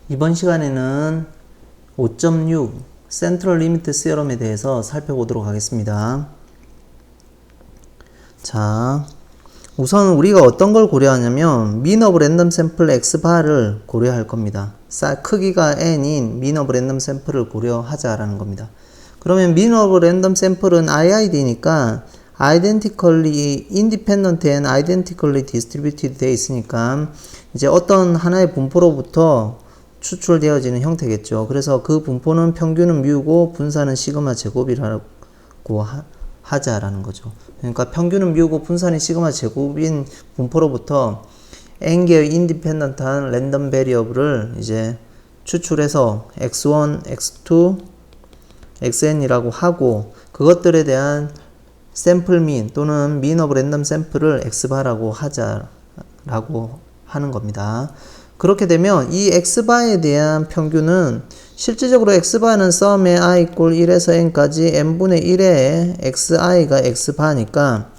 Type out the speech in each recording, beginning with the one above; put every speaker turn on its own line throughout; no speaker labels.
이번 시간에는 5.6 센트럴 리미트 시어럼에 대해서 살펴보도록 하겠습니다. 자, 우선 우리가 어떤 걸 고려하냐면 mean of random sample xbar을 고려할 겁니다. 크기가 n인 mean of random sample을 고려하자라는 겁니다. 그러면 mean of random sample은 IID니까 identically independent and identically distributed 되어 있으니까 이제 어떤 하나의 분포로부터 추출되어지는 형태겠죠. 그래서 그 분포는 평균은 뮤고 분산은 시그마 제곱이라고 하자라는 거죠. 그러니까 평균은 뮤고 분산이 시그마 제곱인 분포로부터 n개의 인디펜던트한 랜덤 베리어블을 이제 추출해서 x1, x2, xn이라고 하고 그것들에 대한 샘플 민 또는 mean of random sample을 x바라고 하자라고 하는 겁니다. 그렇게 되면 이 x바에 대한 평균은 실질적으로 x바는 sum의 i equal 1에서 n까지 n분의 1의 xi가 x바니까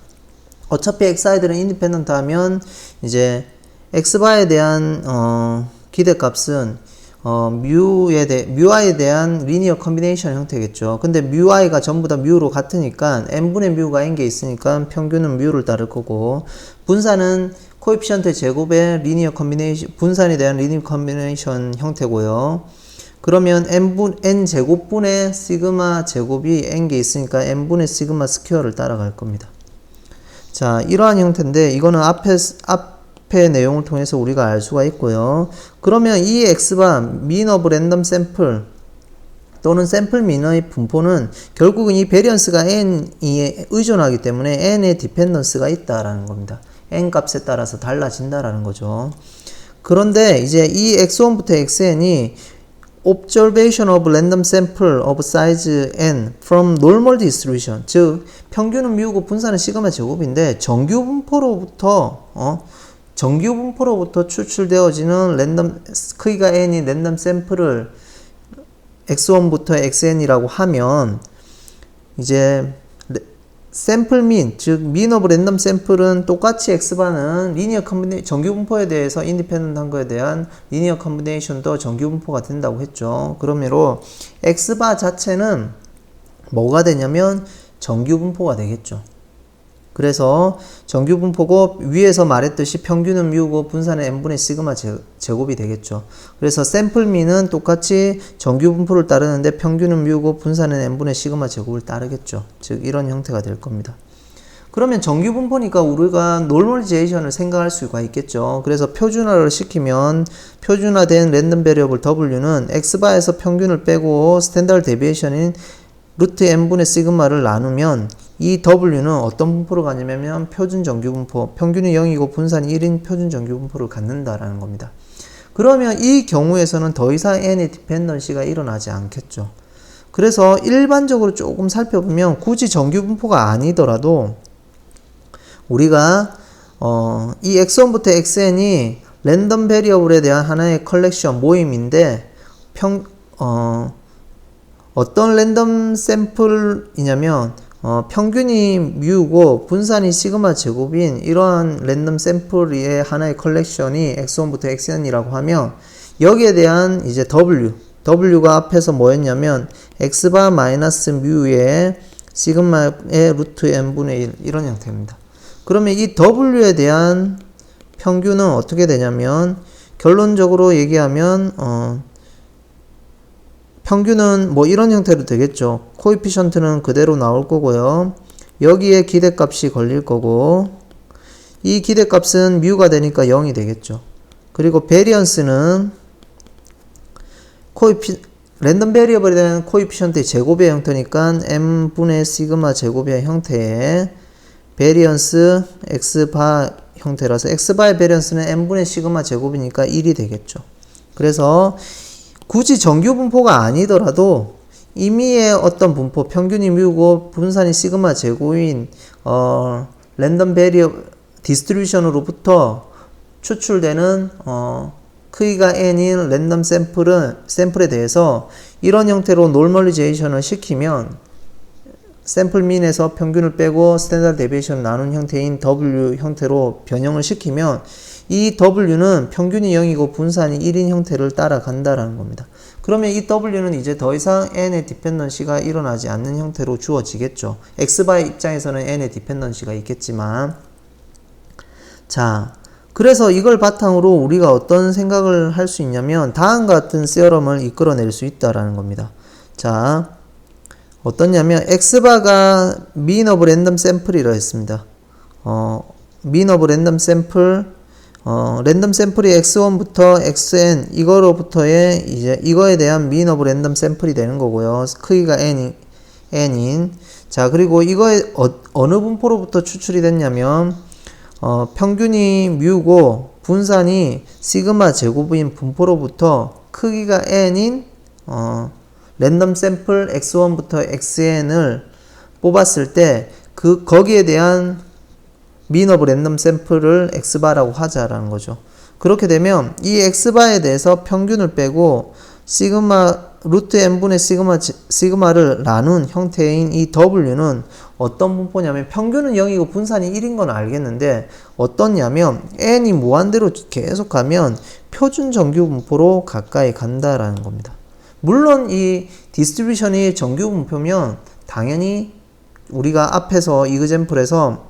어차피 xi들은 인디펜던트 하면 이제 x바에 대한 기대값은 뮤i에 대한 리니어 컨비네이션 형태겠죠. 근데 뮤i가 전부 다 뮤로 같으니까 n분의 뮤가 n개 있으니까 평균은 뮤를 따를 거고 분산은 코에피션트 제곱의 리니어 컨비네이션 분산에 대한 리니어 컨비네이션 형태고요. 그러면 n 제곱분의 시그마 제곱이 n개 있으니까 n분의 시그마 스퀘어를 따라갈 겁니다. 자, 이러한 형태인데 이거는 앞에 내용을 통해서 우리가 알 수가 있고요. 그러면 이 x바 mean of random sample 또는 샘플 민의 분포는 결국은 이 베리언스가 n에 의존하기 때문에 n의 디펜던스가 있다라는 겁니다. n 값에 따라서 달라진다라는 거죠. 그런데 이제 이 x1부터 xn이 observation of random sample of size n from normal distribution 즉 평균은 뮤고 분산은 시그마 제곱인데 정규 분포로부터 추출되어지는 랜덤 크기가 n인 랜덤 샘플을 x1부터 xn이라고 하면 이제 샘플 민, 즉 mean of random sample은 똑같이 x바는 리니어 컨비네이션 정규 분포에 대해서 인디펜던트한 거에 대한 리니어 컨비네이션도 정규 분포가 된다고 했죠. 그러므로 x바 자체는 뭐가 되냐면 정규 분포가 되겠죠. 그래서 정규 분포고 위에서 말했듯이 평균은 뮤고 분산은 n분의 시그마 제곱이 되겠죠. 그래서 샘플 민은 똑같이 정규 분포를 따르는데 평균은 뮤고 분산은 n분의 시그마 제곱을 따르겠죠. 즉 이런 형태가 될 겁니다. 그러면 정규 분포니까 우리가 노멀리제이션을 생각할 수가 있겠죠. 그래서 표준화를 시키면 표준화된 랜덤 베리어블 w는 x바에서 평균을 빼고 스탠다드 데비에이션인 루트 n분의 시그마를 나누면 이 w는 어떤 분포로 가냐면 표준 정규 분포, 평균이 0이고 분산이 1인 표준 정규 분포를 갖는다라는 겁니다. 그러면 이 경우에서는 더 이상 n의 디펜던시가 일어나지 않겠죠. 그래서 일반적으로 조금 살펴보면 굳이 정규 분포가 아니더라도 우리가 이 x1부터 xn이 랜덤 베리어블에 대한 하나의 컬렉션 모임인데 어떤 랜덤 샘플이냐면 평균이 뮤고 분산이 시그마 제곱인 이러한 랜덤 샘플의 하나의 컬렉션이 x1부터 xn이라고 하면 여기에 대한 이제 w가 앞에서 뭐였냐면 x바 마이너스 뮤의 시그마의 루트 n분의 1 이런 형태입니다. 그러면 이 w에 대한 평균은 어떻게 되냐면 결론적으로 얘기하면 평균은 뭐 이런 형태로 되겠죠. 코에피션트는 그대로 나올 거고요. 여기에 기대값이 걸릴 거고 이 기대값은 뮤가 되니까 0이 되겠죠. 그리고 베리언스는 랜덤 베리어블에 대한 코에피션트의 제곱의 형태니까 m분의 시그마 제곱의 형태의 베리언스 x바 형태라서 x바의 베리언스는 m분의 시그마 제곱이니까 1이 되겠죠. 그래서 굳이 정규 분포가 아니더라도 임의의 어떤 분포, 평균이 뮤고 분산이 시그마 제곱인 랜덤 베리어 디스트리뷰션으로부터 추출되는 크기가 n인 랜덤 샘플에 대해서 이런 형태로 노멀리제이션을 시키면 샘플 민에서 평균을 빼고 스탠다드 데비에이션을 나눈 형태인 W 형태로 변형을 시키면 이 W는 평균이 0이고 분산이 1인 형태를 따라간다라는 겁니다. 그러면 이 W는 이제 더 이상 N의 디펜던시가 일어나지 않는 형태로 주어지겠죠. X바의 입장에서는 N의 디펜던시가 있겠지만, 자, 그래서 이걸 바탕으로 우리가 어떤 생각을 할 수 있냐면 다음과 같은 세어럼을 이끌어낼 수 있다라는 겁니다. 자, 어떠냐면 X바가 mean of random sample이라 했습니다. mean of random sample, 랜덤 샘플이 x1부터 xn 이거로부터의 이제 이거에 대한 mean of random sample이 되는 거고요. 크기가 n인. 자, 그리고 이거에 어느 분포로부터 추출이 됐냐면 평균이 뮤고 분산이 시그마 제곱인 분포로부터 크기가 n인 랜덤 샘플 x1부터 xn을 뽑았을 때 거기에 대한 mean of random sample을 x바라고 하자라는 거죠. 그렇게 되면 이 x바에 대해서 평균을 빼고 시그마 루트 n분의 시그마를 나눈 형태인 이 w는 어떤 분포냐면 평균은 0이고 분산이 1인 건 알겠는데 어떻냐면 n이 무한대로 계속 가면 표준 정규 분포로 가까이 간다라는 겁니다. 물론 이 디스트리뷰션이 정규 분포면 당연히 우리가 앞에서 이그젬플에서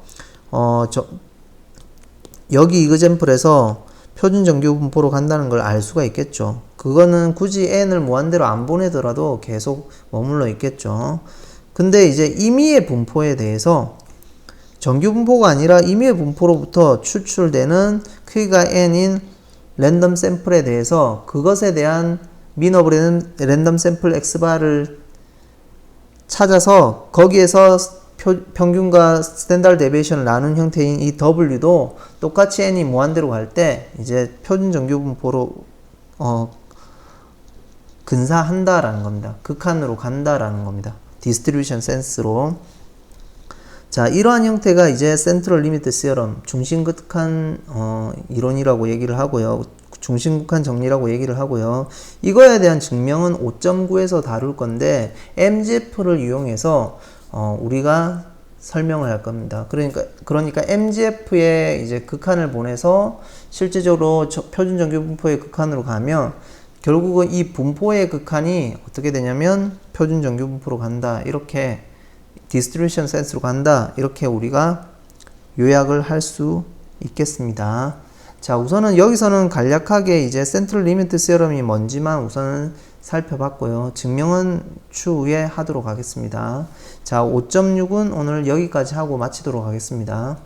여기 이그젬플에서 표준 정규 분포로 간다는 걸 알 수가 있겠죠. 그거는 굳이 n을 무한대로 안 보내더라도 계속 머물러 있겠죠. 근데 이제 임의의 분포에 대해서 정규 분포가 아니라 임의의 분포로부터 추출되는 크기가 n인 랜덤 샘플에 대해서 그것에 대한 mean of 랜덤 샘플 x바를 찾아서 거기에서 평균과 스탠다드 데비에이션을 나눈 형태인 이 W도 똑같이 n이 무한대로 갈 때 이제 표준 정규 분포로 근사한다라는 겁니다. 극한으로 간다라는 겁니다. 디스트리뷰션 센스로. 자, 이러한 형태가 이제 센트럴 리미트 시어럼, 중심극한 이론이라고 얘기를 하고요. 중심극한 정리라고 얘기를 하고요. 이거에 대한 증명은 5.9에서 다룰 건데 MGF를 이용해서 우리가 설명을 할 겁니다. 그러니까 MGF에 이제 극한을 보내서 실제적으로 표준 정규 분포의 극한으로 가면 결국은 이 분포의 극한이 어떻게 되냐면 표준 정규 분포로 간다. 이렇게 디스트리뷰션 센스로 간다. 이렇게 우리가 요약을 할 수 있겠습니다. 자, 우선은 여기서는 간략하게 이제 센트럴 리미트 시어럼이 뭔지만 우선은 살펴봤고요. 증명은 추후에 하도록 하겠습니다. 자, 5.6은 오늘 여기까지 하고 마치도록 하겠습니다.